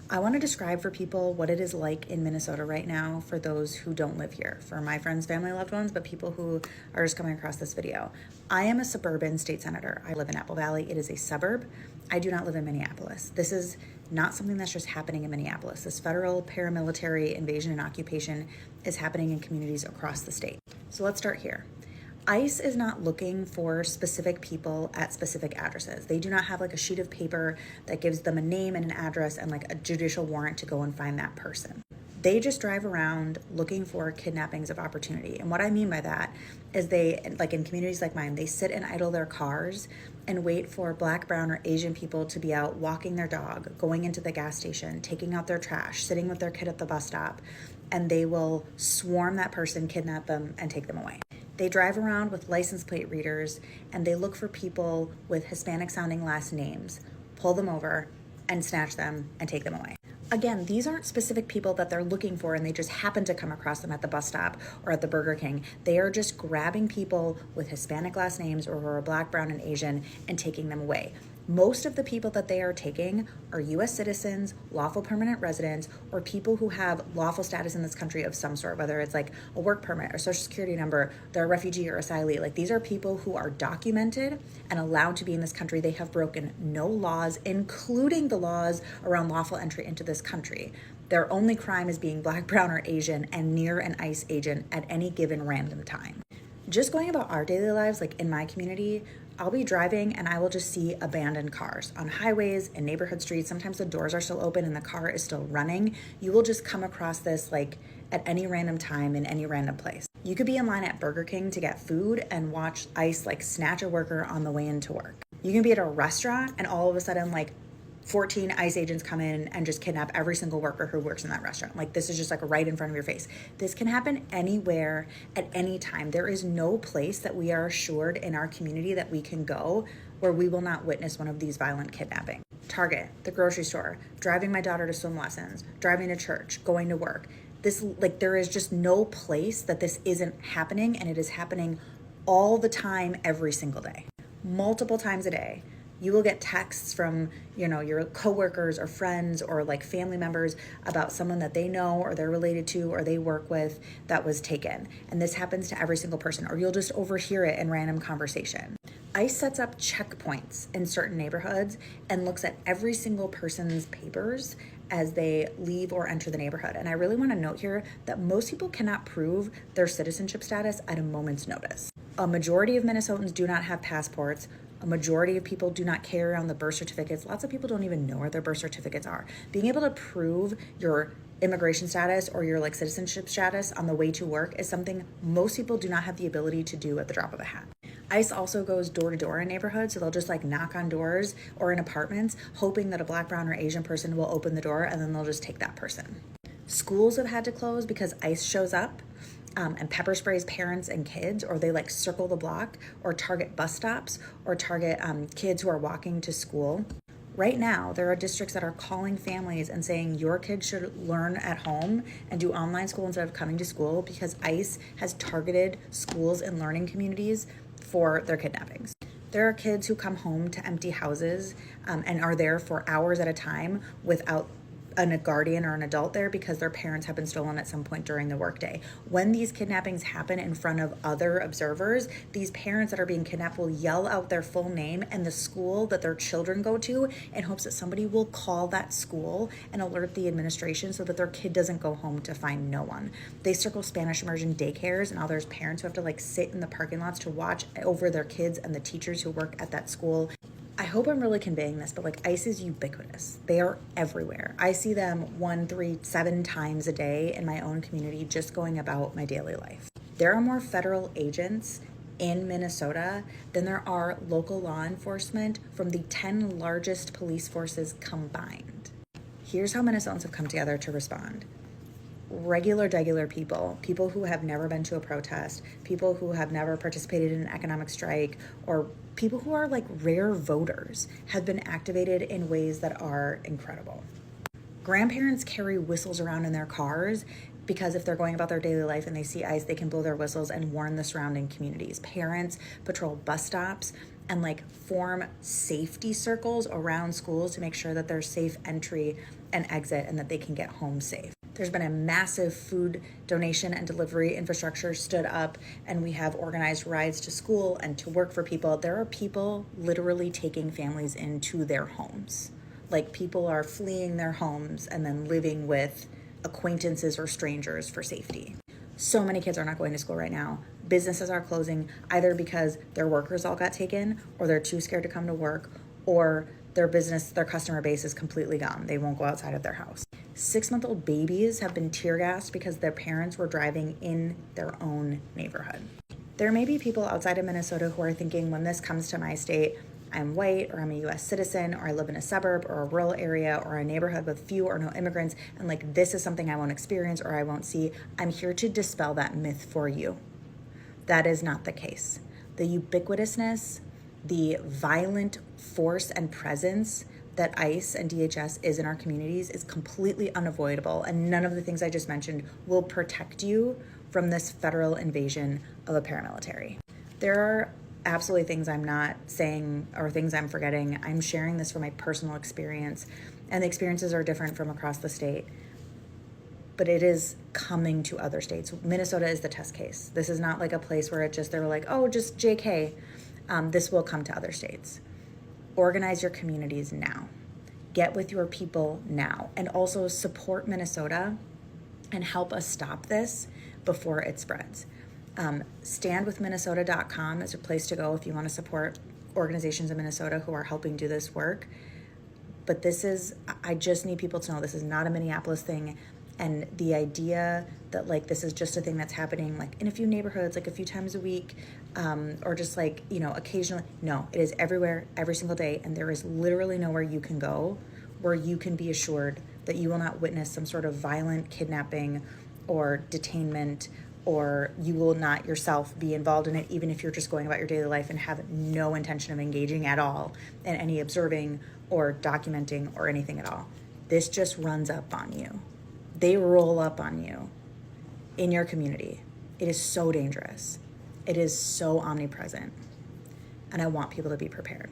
I want to describe for people what it is like in Minnesota right now for those who don't live here, for my friends, family, loved ones, but people who are just coming across this video. I am a suburban state senator. I live in Apple Valley. It is a suburb. I do not live in Minneapolis. This is not something that's just happening in Minneapolis. This federal paramilitary invasion and occupation is happening in communities across the state. So let's start here. ICE is not looking for specific people at specific addresses. They do not have like a sheet of paper that gives them a name and an address and like a judicial warrant to go and find that person. They just drive around looking for kidnappings of opportunity. And what I mean by that is they, like in communities like mine, they sit and idle their cars and wait for Black, brown, or Asian people to be out walking their dog, going into the gas station, taking out their trash, sitting with their kid at the bus stop, and they will swarm that person, kidnap them, and take them away. They drive around with license plate readers and they look for people with Hispanic sounding last names, pull them over and snatch them and take them away. Again, these aren't specific people that they're looking for and they just happen to come across them at the bus stop or at the Burger King. They are just grabbing people with Hispanic last names or who are Black, brown, and Asian and taking them away. Most of the people that they are taking are U.S. citizens, lawful permanent residents, or people who have lawful status in this country of some sort, whether it's like a work permit or social security number, they're a refugee or asylee. Like these are people who are documented and allowed to be in this country. They have broken no laws, including the laws around lawful entry into this country. Their only crime is being Black, brown, or Asian and near an ICE agent at any given random time. Just going about our daily lives, like in my community, I'll be driving and I will just see abandoned cars on highways and neighborhood streets. Sometimes the doors are still open and the car is still running. You will just come across this like at any random time in any random place. You could be in line at Burger King to get food and watch ICE like snatch a worker on the way into work. You can be at a restaurant and all of a sudden like 14 ICE agents come in and just kidnap every single worker who works in that restaurant. Like this is just like right in front of your face. This can happen anywhere at any time. There is no place that we are assured in our community that we can go where we will not witness one of these violent kidnappings. Target, the grocery store, driving my daughter to swim lessons, driving to church, going to work. There is just no place that this isn't happening, and it is happening all the time, every single day, multiple times a day. You will get texts from, your coworkers or friends or like family members about someone that they know or they're related to or they work with that was taken. And this happens to every single person, or you'll just overhear it in random conversation. ICE sets up checkpoints in certain neighborhoods and looks at every single person's papers as they leave or enter the neighborhood. And I really want to note here that most people cannot prove their citizenship status at a moment's notice. A majority of Minnesotans do not have passports. A majority of people do not carry around the birth certificates. Lots of people don't even know where their birth certificates are. Being able to prove your immigration status or your like citizenship status on the way to work is something most people do not have the ability to do at the drop of a hat. ICE also goes door to door in neighborhoods, so they'll just like knock on doors or in apartments, hoping that a Black, brown, or Asian person will open the door, and then they'll just take that person. Schools have had to close because ICE shows up and pepper sprays parents and kids, or they like circle the block or target bus stops or target kids who are walking to school. Right now, there are districts that are calling families and saying your kids should learn at home and do online school instead of coming to school because ICE has targeted schools and learning communities for their kidnappings. There are kids who come home to empty houses and are there for hours at a time without a guardian or an adult there because their parents have been stolen at some point during the workday. When these kidnappings happen in front of other observers, these parents that are being kidnapped will yell out their full name and the school that their children go to in hopes that somebody will call that school and alert the administration so that their kid doesn't go home to find no one. They circle Spanish immersion daycares, and now there's parents who have to like sit in the parking lots to watch over their kids and the teachers who work at that school. I hope I'm really conveying this, but like ICE is ubiquitous. They are everywhere. I see them 1, 3, 7 times a day in my own community just going about my daily life. There are more federal agents in Minnesota than there are local law enforcement from the 10 largest police forces combined. Here's how Minnesotans have come together to respond. Regular people who have never been to a protest, people who have never participated in an economic strike, or people who are like rare voters have been activated in ways that are incredible. Grandparents carry whistles around in their cars because if they're going about their daily life and they see ICE, they can blow their whistles and warn the surrounding communities. Parents patrol bus stops and like form safety circles around schools to make sure that there's safe entry and exit and that they can get home safe. There's been a massive food donation and delivery infrastructure stood up, and we have organized rides to school and to work for people. There are people literally taking families into their homes. Like, people are fleeing their homes and then living with acquaintances or strangers for safety. So many kids are not going to school right now. Businesses are closing either because their workers all got taken, or they're too scared to come to work, or their customer base is completely gone. They won't go outside of their house. 6-month-old babies have been tear gassed because their parents were driving in their own neighborhood. There may be people outside of Minnesota who are thinking, when this comes to my state, I'm white, or I'm a US citizen, or I live in a suburb or a rural area or a neighborhood with few or no immigrants, and like, this is something I won't experience or I won't see. I'm here to dispel that myth for you. That is not the case. The ubiquitousness, the violent force and presence that ICE and DHS is in our communities is completely unavoidable, and none of the things I just mentioned will protect you from this federal invasion of a paramilitary. There are absolutely things I'm not saying or things I'm forgetting. I'm sharing this from my personal experience, and the experiences are different from across the state, but it is coming to other states. Minnesota is the test case. This is not like a place where they were like, oh, just JK. This will come to other states. Organize your communities now. Get with your people now. And also support Minnesota and help us stop this before it spreads. Standwithminnesota.com is a place to go if you want to support organizations in Minnesota who are helping do this work. But I just need people to know this is not a Minneapolis thing. And the idea that like this is just a thing that's happening like in a few neighborhoods, like a few times a week, or just like, occasionally. No, it is everywhere, every single day. And there is literally nowhere you can go where you can be assured that you will not witness some sort of violent kidnapping or detainment, or you will not yourself be involved in it, even if you're just going about your daily life and have no intention of engaging at all in any observing or documenting or anything at all. This just runs up on you. They roll up on you in your community. It is so dangerous. It is so omnipresent. And I want people to be prepared.